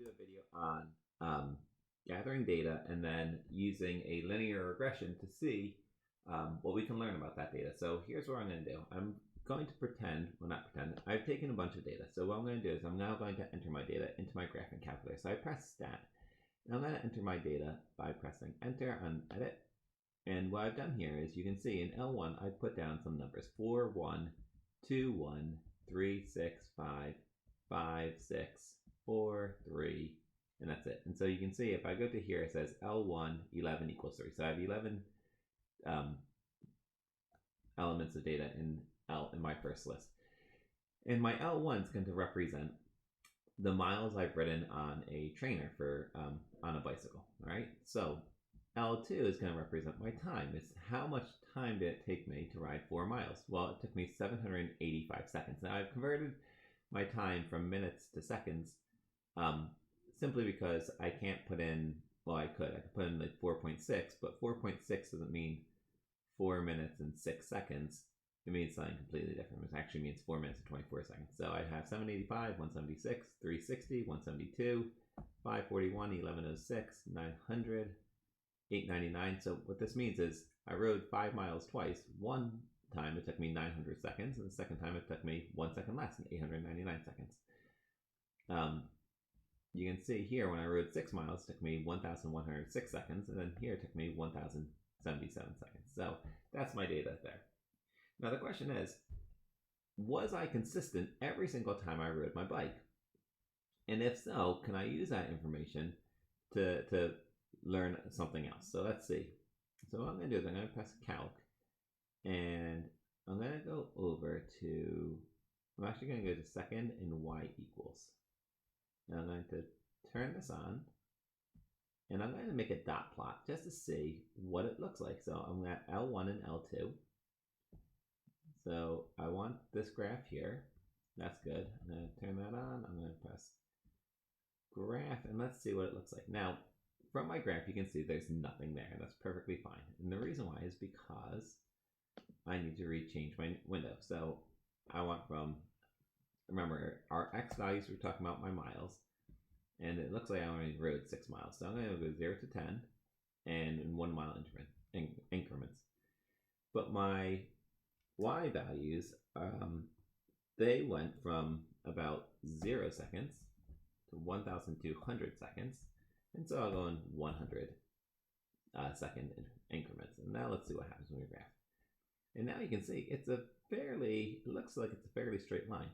do a video on gathering data and then using a linear regression to see what we can learn about that data. So here's what I'm going to do. I'm going to pretend, well not pretend, I've taken a bunch of data. So what I'm going to do is I'm now going to enter my data into my graphing calculator. So I press stat, and I'm going to enter my data by pressing enter on edit. And what I've done here is you can see in L1 I put down some numbers: 4, 1, 2, 1, 3, 6, 5, 5, 6, 4, 3, and that's it. And so you can see if I go to here, it says L1 11 equals 3. So I have 11 elements of data in my first list. And my L1 is going to represent the miles I've ridden on a trainer for on a bicycle. All right. So L2 is going to represent my time. It's how much time did it take me to ride 4 miles? Well, it took me 785 seconds. Now I've converted my time from minutes to seconds simply because I can't put in, well, I could put in like 4.6, but 4.6 doesn't mean 4 minutes and 6 seconds. It means something completely different. It actually means 4 minutes and 24 seconds. So I have 785, 176, 360, 172, 541, 1106, 900, 899. So what this means is I rode 5 miles twice. One time it took me 900 seconds, and the second time it took me 1 second less, 899 seconds. You can see here when I rode 6 miles, it took me 1,106 seconds, and then here it took me 1,077 seconds. So that's my data there. Now the question is, was I consistent every single time I rode my bike? And if so, can I use that information to learn something else? So let's see. So what I'm going to do is I'm going to press calc, and I'm going to go over to, I'm actually going to go to second and y equals. And I'm going to turn this on, and I'm going to make a dot plot just to see what it looks like. So I'm at L1 and L2. So I want this graph here. That's good. I'm going to turn that on. I'm going to press graph, and let's see what it looks like. Now, from my graph, you can see there's nothing there. That's perfectly fine. And the reason why is because I need to rechange my window. So I want from, remember, our x values, we're talking about my miles. And it looks like I only rode 6 miles. So I'm going to go 0 to 10 and in 1 mile increments. But my y values, they went from about 0 seconds to 1,200 seconds. And so I'll go in 100 second increments. And now let's see what happens when we graph. And now you can see it looks like it's a fairly straight line.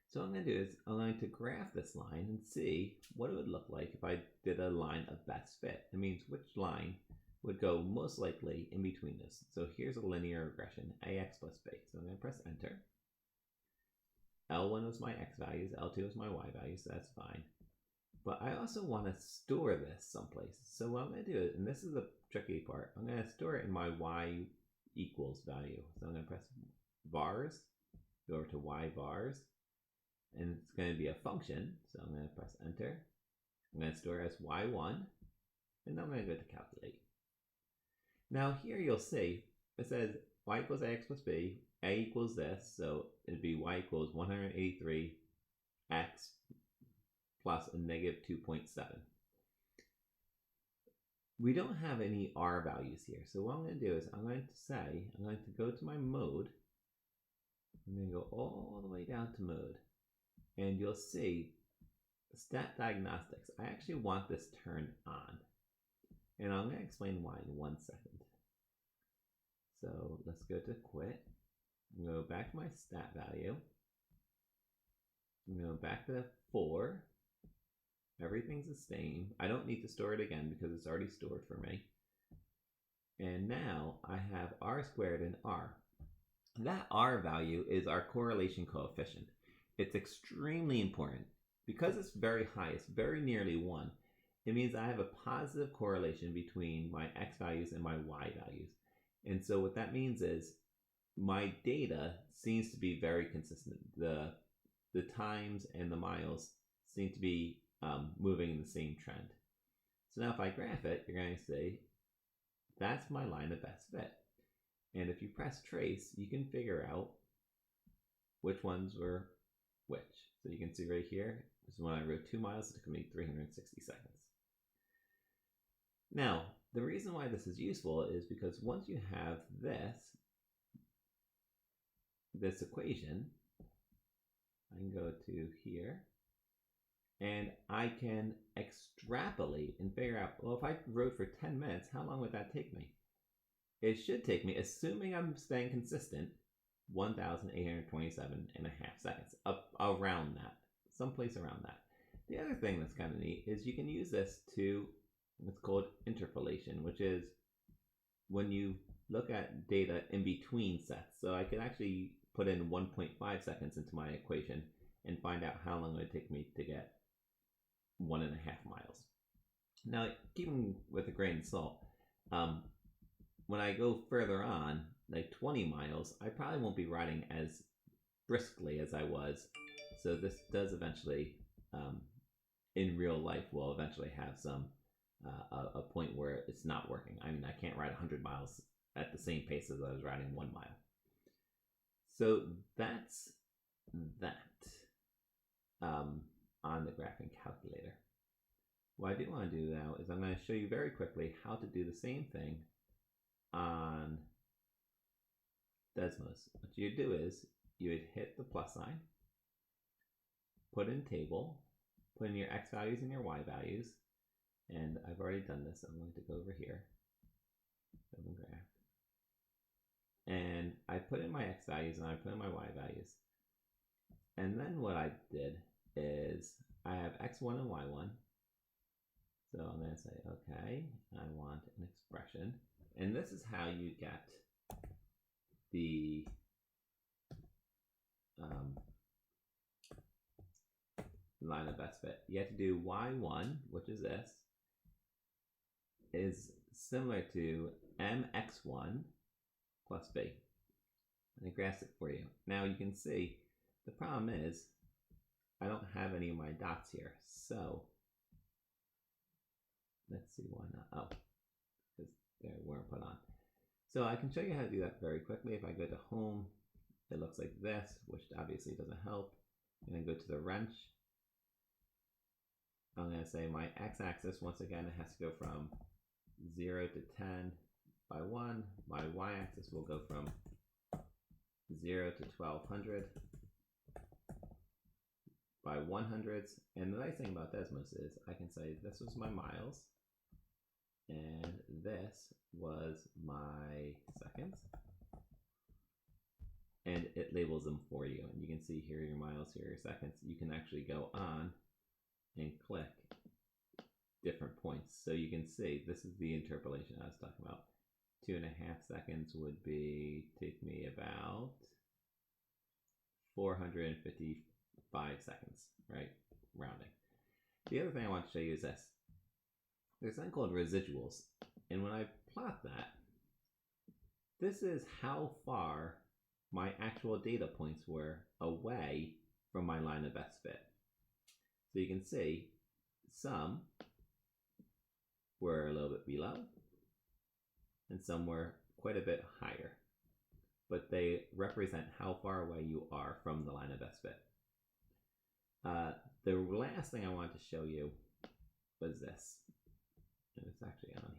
So what I'm going to do is I'm going to graph this line and see what it would look like if I did a line of best fit. It means which line would go most likely in between this. So here's a linear regression, ax plus b. So I'm going to press enter. L1 was my x values, L2 was my y values, so that's fine. But I also want to store this someplace. So what I'm going to do is, and this is the tricky part, I'm going to store it in my y equals value. So I'm going to press vars, go over to y vars, and it's going to be a function. So I'm going to press enter. I'm going to store it as y1, and then I'm going to go to calculate. Now here you'll see it says y equals ax plus b, a equals this, so it'd be y equals 183 x plus a negative 2.7. We don't have any r values here, so what I'm going to do is I'm going to go to my mode. I'm going to go all the way down to mode, and you'll see stat diagnostics. I actually want this turned on, and I'm going to explain why in 1 second. So let's go to quit. I'm going to go back to my stat value. I'm going to go back to 4. Everything's the same. I don't need to store it again because it's already stored for me. And now I have r squared and r. That r value is our correlation coefficient. It's extremely important. Because it's very high, it's very nearly 1. It means I have a positive correlation between my x values and my y values. And so what that means is my data seems to be very consistent. The times and the miles seem to be moving in the same trend. So now if I graph it, you're going to see that's my line of best fit. And if you press trace, you can figure out which ones were which. So you can see right here, So when I rode 2 miles, it took me 360 seconds. Now, the reason why this is useful is because once you have this equation, I can go to here, and I can extrapolate and figure out, well, if I rode for 10 minutes, how long would that take me? It should take me, assuming I'm staying consistent, 1,827 and a half seconds, up around that, someplace around that. The other thing that's kind of neat is you can use this to what's called interpolation, which is when you look at data in between sets. So I can actually put in 1.5 seconds into my equation and find out how long it would take me to get 1.5 miles. Now, keeping with a grain of salt, when I go further on, like 20 miles, I probably won't be riding as briskly as I was. So this does eventually, in real life, will eventually have some a point where it's not working. I mean, I can't ride 100 miles at the same pace as I was riding 1 mile. So that's that on the graphing calculator. What I do want to do now is I'm going to show you very quickly how to do the same thing on Desmos. What you do is you would hit the plus sign, put in table, put in your X values and your Y values, and I've already done this. I'm going to go over here, open graph, and I put in my X values and I put in my Y values. And then what I did is I have X1 and Y1. So I'm going to say, okay, I want an expression. And this is how you get the line of best fit. You have to do Y1, which is this, is similar to MX1 plus B. And it graphs it for you. Now you can see the problem is I don't have any of my dots here. So let's see why not. Oh, because they weren't put on. So I can show you how to do that very quickly. If I go to home, it looks like this, which obviously doesn't help. I'm going to go to the wrench. I'm going to say my x-axis, once again, it has to go from 0 to 10 by 1. My y-axis will go from 0 to 1200 by 100s. And the nice thing about Desmos is I can say this was my miles and this was my seconds, and it labels them for you. And you can see here your miles, here your seconds. You can actually go on and click different points. So you can see this is the interpolation I was talking about. 2.5 seconds would be take me about 455 seconds, right? Rounding. The other thing I want to show you is this. There's something called residuals. And when I plot that, this is how far my actual data points were away from my line of best fit. So you can see some were a little bit below and some were quite a bit higher, but they represent how far away you are from the line of best fit. The last thing I wanted to show you was this, and it's actually on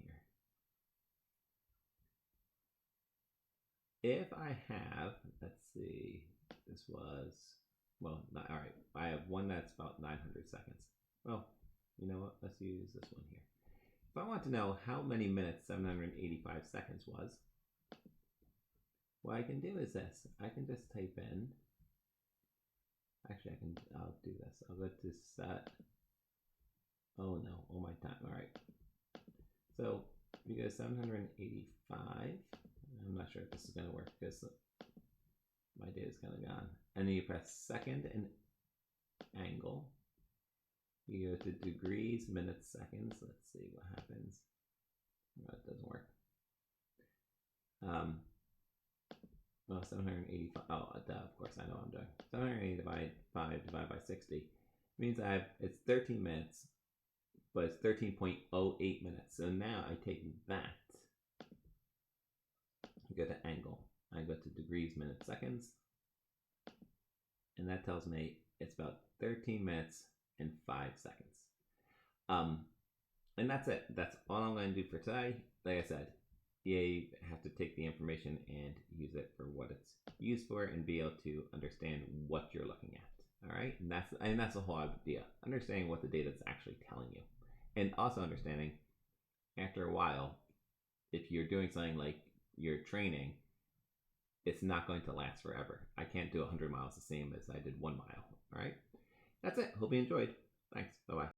here. If I have, let's see, this was, well, not, all right, I have one that's about 900 seconds. Well, you know what, let's use this one here. If I want to know how many minutes 785 seconds was, what I can do is this. I can just type in, actually I'll do this. I'll go to set, oh no, oh my time, all right. So if you go 785, I'm not sure if this is going to work because my data is kind of gone. And then you press second and angle. You go to degrees, minutes, seconds. Let's see what happens. No, it doesn't work. Well, 785. Oh, of course I know what I'm doing. 785 divided by 60 means it's 13 minutes, but it's 13.08 minutes. So now I take that. I go to angle. I go to degrees, minutes, seconds. And that tells me it's about 13 minutes in 5 seconds. And that's it. That's all I'm going to do for today. Like I said, you have to take the information and use it for what it's used for and be able to understand what you're looking at. All right, and that's the whole idea. Understanding what the data is actually telling you, and also understanding after a while, if you're doing something like your training, it's not going to last forever. I can't do 100 miles the same as I did 1 mile. All right, that's it. Hope you enjoyed. Thanks. Bye bye.